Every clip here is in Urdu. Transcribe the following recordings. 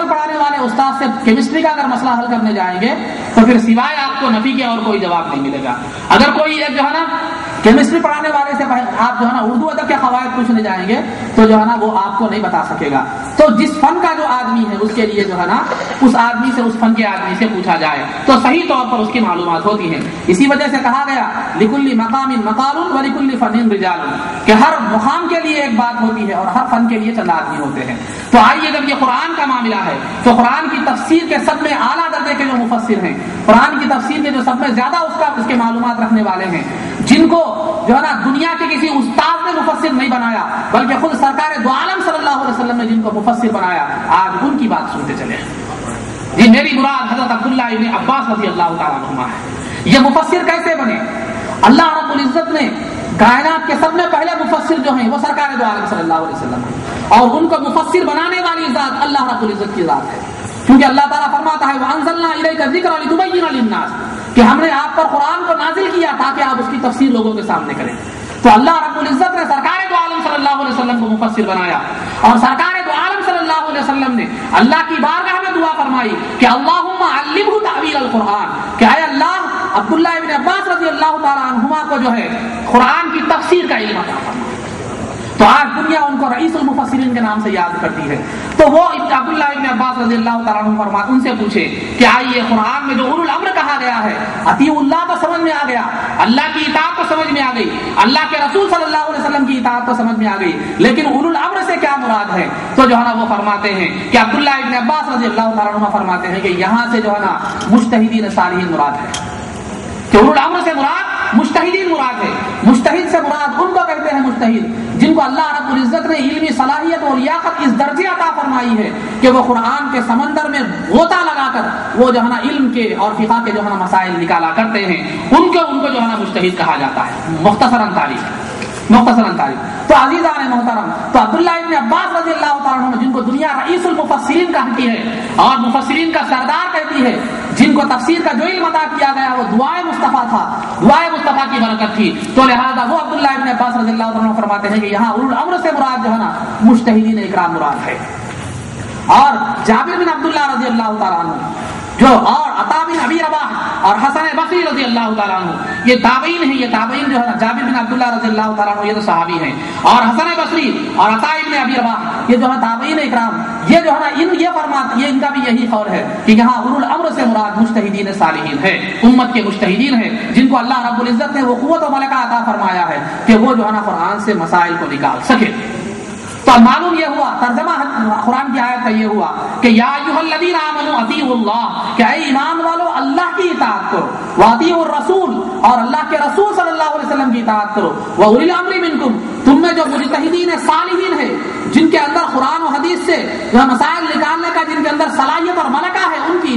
مسائل پڑھانے والے استاد سے کیمسٹری کا اگر مسئلہ حل کرنے جائیں گے تو پھر سوائے آپ کو نفی کے اور کوئی جواب نہیں ملے گا. اگر کوئی ایک جو ہے نا کیمسٹری پڑھانے والے سے آپ جو ہے نا اردو ادب کے قواعد پوچھنے جائیں گے تو جو ہے نا وہ آپ کو نہیں بتا سکے گا. تو جس فن کا جو آدمی ہے اس کے لیے جو ہے نا اس آدمی سے, اس فن کے آدمی سے پوچھا جائے تو صحیح طور پر اس کی معلومات ہوتی ہیں. اسی وجہ سے کہا گیا لکل مقام مقال ولکل فن رجال, کہ ہر مقام کے لیے ایک بات ہوتی ہے اور ہر فن کے لیے چند آدمی ہوتے ہیں. تو آئیے جب یہ قرآن کا معاملہ ہے تو قرآن کی تفسیر کے سب میں اعلیٰ درجے کے جو مفسر ہیں, قرآن کی تفسیر کے جو سب میں زیادہ اس کے معلومات رکھنے والے ہیں, جن کو جو ہے نا دنیا کے کسی استاد نے مفسر نہیں بنایا بلکہ خود سرکار دو عالم صلی اللہ علیہ وسلم نے جن کو مفسر بنایا, آج ان کی بات سنتے چلے. جی میری مراد حضرت عبداللہ ابن عباس رضی اللہ تعالیٰ عنہما ہے. یہ مفسر کیسے بنے؟ اللہ رب العزت نے کائنات کے سب میں پہلے مفسر جو ہیں وہ سرکار دو عالم صلی اللہ علیہ وسلم ہیں, اور ان کو مفسر بنانے والی ذات اللہ رب العزت کی ذات ہے. کیونکہ اللہ تعالیٰ فرماتا ہے وَأَنزَلْنَا إِلَيْكَ الذِّكْرَ لِتُبَيِّنَ لِلنَّاسِ, کہ ہم نے آپ پر قرآن کو نازل کیا تاکہ آپ اس کی تفسیر لوگوں کے سامنے کریں. تو اللہ رب العزت نے سرکار دو عالم صلی اللہ علیہ وسلم کو مفسر بنایا, اور سرکار دو عالم صلی اللہ علیہ وسلم نے اللہ کی بارگاہ میں دعا فرمائی کہ اللہم علمہ تعویل القرآن, کہ اے اللہ عبداللہ ابن عباس رضی اللہ تعالیٰ عنہما کو جو ہے قرآن کی تفسیر کا علم عطا فرما. تو آج دنیا ان کو رئیس المفسرین کے نام سے یاد کرتی ہے. تو وہ عبداللہ ابن عباس رضی اللہ تعالیٰ عنہ فرماتے, ان سے پوچھے کہ آئیے قرآن میں جو اولو الامر کہا گیا ہے, اطیعوا اللہ تو سمجھ میں آ گیا, اللہ کی اطاعت تو سمجھ میں آ گئی, اللہ کے رسول صلی اللہ علیہ وسلم کی اطاعت تو سمجھ میں آ گئی, لیکن اولو الامر سے کیا مراد ہے؟ تو جو ہے نا وہ فرماتے ہیں کہ عبداللہ ابن عباس رضی اللہ تعالیٰ عنہ فرماتے ہیں کہ یہاں سے جو ہے نا مجتہدین صالحین مراد ہے, کہ اولو الامر سے مراد مجتہدین مراد ہے. مجتہد سے مراد ان کو کہتے ہیں مجتہد جن کو اللہ رب العزت نے علمی صلاحیت اور لیاقت اس درجے عطا فرمائی ہے کہ وہ قرآن کے سمندر میں غوطہ لگا کر وہ جو ہے نا علم کے اور فقہ کے جو ہے نا مسائل نکالا کرتے ہیں, ان کو جو ہے نا مجتہد کہا جاتا ہے. مختصراً تعریف. تو عزیزان محترم, تو عبداللہ ابن عباس رضی اللہ تعالیٰ عنہ جن کو دنیا رئیس المفسرین کہتی ہے اور مفسرین کا سردار کہتی ہے, جن کو تفسیر کا جو علم عطا کیا گیا وہ دعائے مصطفیٰ تھا, دعائے مصطفیٰ کی برکت تھی. تو لہذا وہ عبداللہ ابن عباس رضی اللہ عنہ فرماتے ہیں کہ یہاں اولو الامر سے مراد جو ہے نا مجتہدین اکرام مراد ہے. اور جابر بن عبداللہ رضی اللہ تعالیٰ عنہ جو, اور عطا بن ابی رباح اور حسن بصری رضی اللہ تعالیٰ عنہ, یہ تابعین ہیں. یہ تابعین جو ہے نا جابر بن عبداللہ رضی اللہ تعالیٰ عنہ یہ تو صحابی ہیں, اور حسن بصری اور عطا بن ابی رباح یہ جو ہے تابعین اکرام, یہ جو ہے نا یہ فرماتے, یہ ان کا بھی یہی قول ہے کہ یہاں اولو الامر سے مراد مجتہدین صالحین ہے, امت کے مجتہدین ہیں جن کو اللہ رب العزت نے وہ قوت و ملکہ عطا فرمایا ہے کہ وہ جو ہے نا قرآن سے مسائل کو نکال سکے. تو معلوم یہ ہوا, ترجمہ قرآن کی آیت کا یہ ہوا کہ یا ایھا الذین آمنوا اطیعوا اللہ, کہ اے ایمان والو اللہ کی اطاعت کرو, واطیعوا الرسول, اور اللہ کے رسول صلی اللہ علیہ وسلم کی اطاعت کرو, واولی الامر منکم, تم میں جو مجتہدین صالحین ہے جن کے اندر قرآن و حدیث سے جو مسائل نکالنے کا جن کے اندر صلاحیت اور ملکہ ہے, ان کی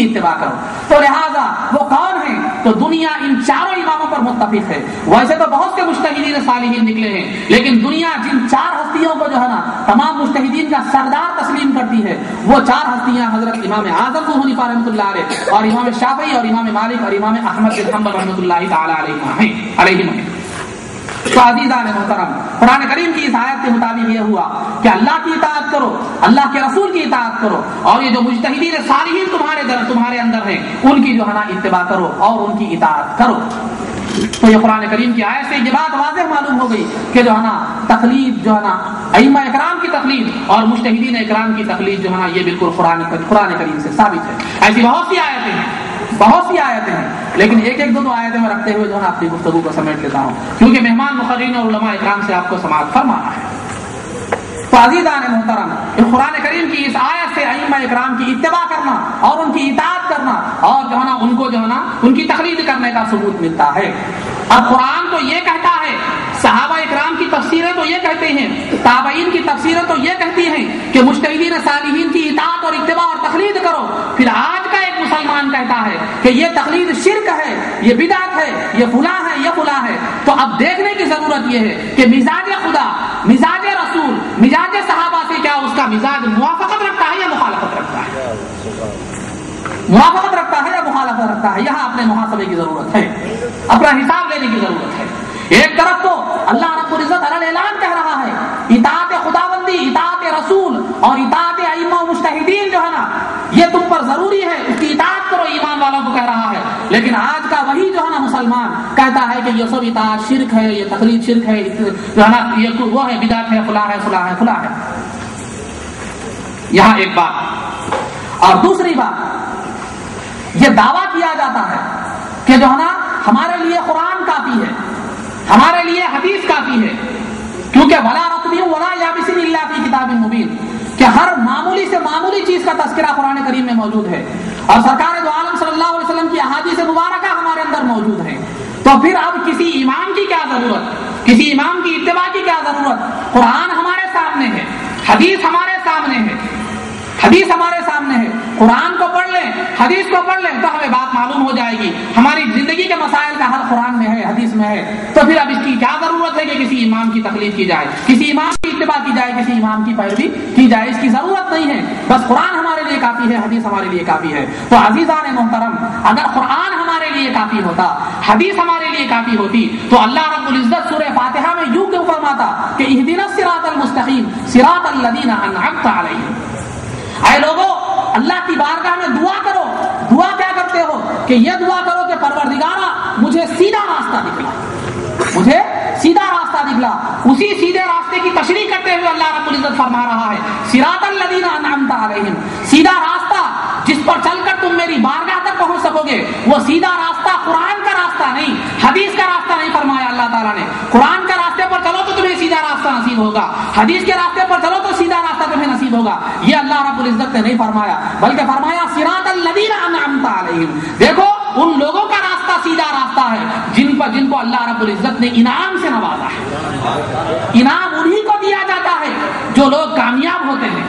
اتباع کرو. تو لہذا وہ کون ہیں؟ تو دنیا ان چاروں اماموں پر متفق ہے. ویسے تو بہت سے مجتہدین صالحین نکلے ہیں, لیکن دنیا جن چار ہستیوں کو جو ہے نا تمام مجتہدین کا سردار تسلیم کرتی ہے, وہ چار ہستیاں حضرت امام اعظم ابو حنیفہ رحمۃ اللہ علیہ, اور امام شافعی, اور امام مالک, اور امام احمد بن حنبل رحمۃ اللہ تعالی علیہ. تو عزیزان محترم, قرآن کریم کی اس آیت کے مطابق یہ ہوا کہ اللہ کی اطاعت کرو, اللہ کے رسول کی اطاعت کرو, اور یہ جو مجتہدین صالحین تمہارے اندر ہیں ان کی جو ہے نا اتباع کرو اور ان کی اطاعت کرو. تو یہ قرآن کریم کی آیت سے یہ بات واضح معلوم ہو گئی کہ جو ہے نا تقلید جو ہے نا ائمہ اکرام کی تقلید اور مجتہدین اکرام کی تقلید جو ہے نا یہ بالکل قرآن کریم سے ثابت ہے. ایسی بہت سی آیتیں ہیں, لیکن ایک دو آیتیں میں رکھتے ہوئے جو ہے نا اپنی گفتگو کو سمیٹ لیتا ہوں, کیونکہ مہمان مقررین اور علماء اکرام سے آپ کو سماعت فرمانا ہے. تو عزیزان محترم, قرآن کریم کی اس آیت سے ائمہ اکرام کی اتباع کرنا اور ان کی اطاعت کرنا اور جو ہے نا ان کو جو ہے نا ان کی تقلید کرنے کا ثبوت ملتا ہے. اب قرآن تو یہ کہتا ہے, صحابہ اکرام کی تفسیریں تو یہ کہتے ہیں, تابعین کی تفسیریں تو یہ کہتی ہیں کہ مجتہدین صالحین کی اطاعت اور اتباع اور تقلید کرو. پھر آج کا ایک مسلمان کہتا ہے کہ یہ تقلید شرک ہے, یہ بدعت ہے, یہ فلاں ہے, یہ فلاں ہے. تو اب دیکھنے کی ضرورت یہ ہے کہ مزاج خدا, مزاج رسول, مزاج صحابہ سے کیا اس کا مزاج موافقت رکھتا ہے یا مخالفت رکھتا ہے, موافقت رکھتا ہے یا مخالفت رکھتا ہے. یہاں اپنے محاسبے کی ضرورت ہے, اپنا حساب لینے کی ضرورت ہے. ایک طرف تو اللہ رب العزت علی اعلان کہہ رہا ہے اطاعت خداوندی, اطاعت رسول اور اطاعت ائمہ ائمہ و مجتہدین جو ہے نا یہ تم پر ضروری ہے، اس کی اطاعت کرو، ایمان والوں کو کہہ رہا ہے. لیکن آج کا وہی جو ہے نا مسلمان کہتا ہے کہ یہ سب اطاعت شرک ہے، یہ تقلید شرک ہے، جو ہے نا یہ وہ ہے، بدعت ہے، فلاں ہے فلاں ہے فلاں ہے. یہاں ایک بات. اور دوسری بات، یہ دعویٰ کیا جاتا ہے کہ جو ہے نا ہمارے لیے قرآن کافی ہے، ہمارے لیے حدیث کافی ہے، کیونکہ ولا رطب ولا یابس الا فی کتاب مبین، کہ ہر معمولی سے معمولی چیز کا تذکرہ قرآن کریم میں موجود ہے، اور سرکار دو عالم صلی اللہ علیہ وسلم کی احادیث مبارکہ ہمارے اندر موجود ہے. تو پھر اب کسی امام کی کیا ضرورت، کسی امام کی اتباع کی کیا ضرورت؟ قرآن ہمارے سامنے ہے، حدیث ہمارے سامنے ہے، حدیث ہمارے سامنے ہے. قرآن کو پڑھ لیں، حدیث کو پڑھ لیں تو ہمیں بات معلوم ہو جائے گی. ہماری زندگی کے مسائل کا حل قرآن میں ہے، حدیث میں ہے. تو پھر اب اس کی کیا ضرورت ہے کہ کسی امام کی تقلید کی جائے، کسی امام کی اتباع کی جائے، کسی امام کی پیروی کی جائے؟ اس کی ضرورت نہیں ہے. بس قرآن ہمارے لیے کافی ہے، حدیث ہمارے لیے کافی ہے. تو عزیزان محترم، اگر قرآن ہمارے لیے کافی ہوتا، حدیث ہمارے لیے کافی ہوتی، تو اللہ رب العزت سورہ فاتحہ میں یوں کیوں فرماتا کہ اہدنا الصراط المستقیم صراط الذین انعمت علیہم. اے لوگوں، اللہ کی بارگاہ میں دعا کرو. دعا کیا کرتے ہو؟ کہ یہ دعا کرو کہ پروردگارا مجھے سیدھا راستہ دکھلا، مجھے سیدھا راستہ دکھلا. اسی سیدھے راستے کی تشریح کرتے ہوئے اللہ رب العزت فرما رہا ہے صراط الذین انعمت علیہم، سیدھا راستہ جس پر چل کر تم میری بارگاہ تک پہنچ سکو گے. وہ سیدھا راستہ قرآن کا راستہ نہیں، حدیث کا راستہ نہیں فرمایا اللہ تعالیٰ نے. قرآن کا راستے پر چلو تو تمہیں سیدھا راستہ نصیب ہوگا، حدیث کے راستے پر چلو تو سیدھا راستہ تمہیں نصیب ہوگا. یہ اللہ رب العزت نے نہیں فرمایا، بلکہ فرمایا صراط الذین انعمت علیہم. دیکھو ان لوگوں کا راستہ سیدھا راستہ ہے جن کو اللہ رب العزت نے انعام سے نوازا ہے. انعام انہی کو دیا جاتا ہے جو لوگ کامیاب ہوتے ہیں.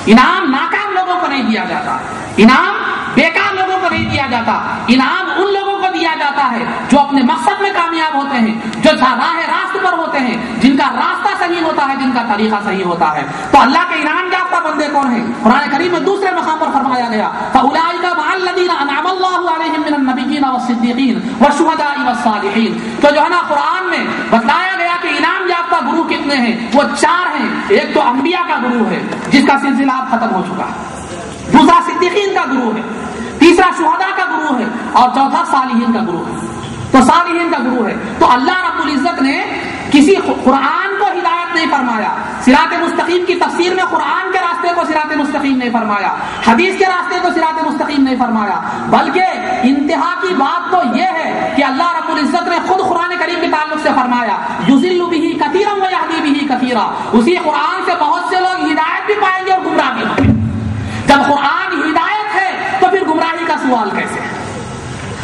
انعام ناکام لوگوں کو نہیں دیا جاتا، انعام بیکار لوگوں کو نہیں دیا جاتا. انعام ان لوگوں کو دیا جاتا ہے جو اپنے مقصد میں کامیاب ہوتے ہیں، جو راہ راست پر ہوتے ہیں، جن کا راستہ صحیح ہوتا ہے، جن کا طریقہ صحیح ہوتا ہے. تو اللہ کے انعام یافتہ بندے کون ہیں؟ قرآن کریم میں دوسرے مقام پر فرمایا گیا فَأُولَٰئِكَ مَعَ الَّذِينَ أَنْعَمَ اللَّهُ عَلَيْهِم مِّنَ النَّبِيِّينَ وَالصِّدِّيقِينَ وَالشُّهَدَاءِ وَالصَّالِحِينَ. تو جو ہے نا قرآن میں بتلایا گیا کہ انعام یافتہ گروہ کتنے ہیں. وہ 4 ہیں. ایک تو انبیاء کا گروہ ہے جس کا سلسلہ اب ختم ہو چکا ہے، دوسرا صدیقین کا گروہ ہے، تیسرا شہداء کا گروہ ہے، اور چوتھا صالحین کا گروہ ہے. تو صالحین کا گروہ ہے. تو اللہ رب العزت نے کسی قرآن کو ہدایت نہیں فرمایا، صراط مستقیم کی تفسیر میں قرآن کے راستے کو صراط مستقیم نہیں فرمایا، حدیث کے راستے کو صراط مستقیم نہیں فرمایا، بلکہ انتہا کی بات تو یہ ہے کہ اللہ رب العزت نے خود قرآن کریم کے تعلق سے فرمایا یضل بہ کثیرا ویہدی بہ کثیرا. اسی قرآن سے بہت سے لوگ ہدایت بھی پائیں گے اور گمراہ بھی ہوں گے. جب قرآن ہدایت ہے تو پھر گمراہی کا سوال کیسے ہے؟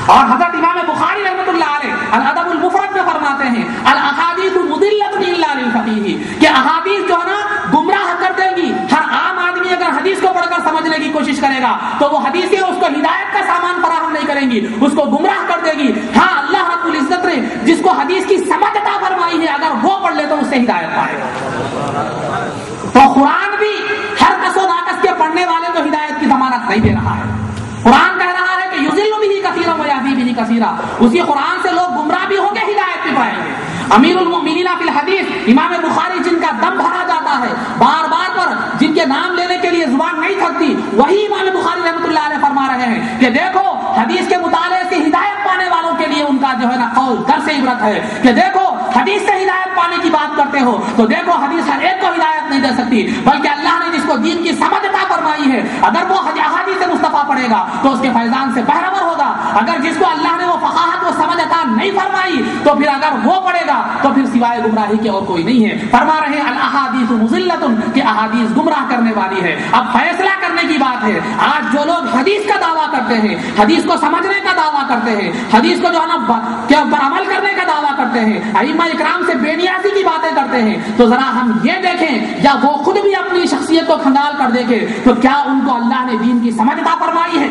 اور حضرت امام بخاری رحمۃ اللہ علیہ الادب المفرد میں فرماتے ہیں الاحادیث مضلۃ الا للفقیہ، کہ احادیث جو ہے نا گمراہ کر دیں گی. ہر عام آدمی اگر حدیث کو پڑھ کر سمجھنے کی کوشش کرے گا تو وہ حدیثیں اس کو ہدایت کا سامان فراہم نہیں کریں گی، اس کو گمراہ کر دے گی. ہاں اللہ رب العزت نے جس کو حدیث کی سمجھ عطا فرمائی ہے اگر وہ پڑھ لے تو اس سے ہدایت پائے گا. تو قرآن بھی ہر کس و ناقص کے پڑھنے والے کو ہدایت کی ضمانت نہیں دے رہا ہے. قرآن کہہ رہا ہے کہ یضل بہ کثیرا ویہدی بہ کثیرا. اسی قرآن سے لوگ گمراہ بھی ہوں گے، ہدایت بھی پائیں گے. امیر المؤمنین فی الحدیث امام بخاری جن کا دم بھرا جاتا ہے، بار بار پر جن کے نام لینے کے لیے زبان نہیں تھکتی، وہی امام بخاری رحمۃ اللہ علیہ فرما رہے ہیں کہ دیکھو حدیث کے مطالعے سے ہدایت پانے والوں کے لیے ان کا جو ہے نا قول در سے عبرت ہے کہ دیکھو حدیث سے ہدایت پانے کی بات کرتے ہو تو دیکھو حدیث ہر ایک کو ہدایت نہیں دے سکتی، بلکہ اللہ نے جس کو دین کی سمجھ عطا فرمائی ہے اگر وہ احادیث مصطفیٰ پڑھے گا تو اس کے فیضان سے بہرور ہوگا. اگر جس کو اللہ نے وہ فقاہت و سمجھ عطا نہیں فرمائی تو پھر اگر وہ پڑھے گا تو پھر سوائے گمراہی کے اور کوئی نہیں ہے. فرما رہے ہیں الاحادیث مضلۃ، کہ احادیث گمراہ کرنے والی ہے. اب فیصلہ کرنے کی بات ہے. آج جو لوگ حدیث کا دعویٰ کرتے ہیں، حدیث کو سمجھنے کا دعویٰ کرتے ہیں، حدیث کو جو ہے نا کے اوپر عمل کرنے کا دعویٰ کرتے ہیں، ائمہ اکرام سے بے نیازی کی باتیں کرتے ہیں، تو ذرا ہم یہ دیکھیں یا وہ خود بھی اپنی شخصیت کو کھنگال کر دیکھیں تو کیا ان کو اللہ نے دین کی سمجھ عطا فرمائی ہے؟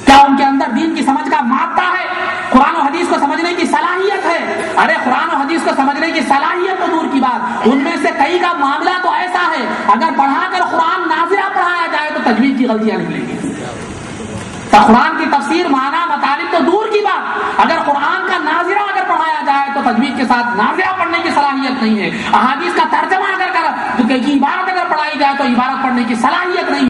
کیا ان کے اندر دین کی سمجھ کا مادہ ہے؟ قرآن و حدیث کو سمجھنے کی صلاحیت ہے؟ ارے قرآن و حدیث کو سمجھنے کی صلاحیت تو دور کی بات، ان میں سے کئی کا معاملہ تو ایسا ہے اگر پڑھا کر قرآن ناظرہ پڑھایا جائے تو تجوید کی غلطیاں نکلیں گی. تو قرآن کی تفسیر معنی مطالب تو دور کی بات، اگر قرآن کا ناظرہ اگر پڑھایا جائے تو تجوید کے ساتھ ناظرہ پڑھنے پڑھنے کی صلاحیت نہیں ہے. احادیث کا ترجمہ اگر کر تو کہ عبارت اگر پڑھائی جائے تو عبارت پڑھنے کی صلاحیت نہیں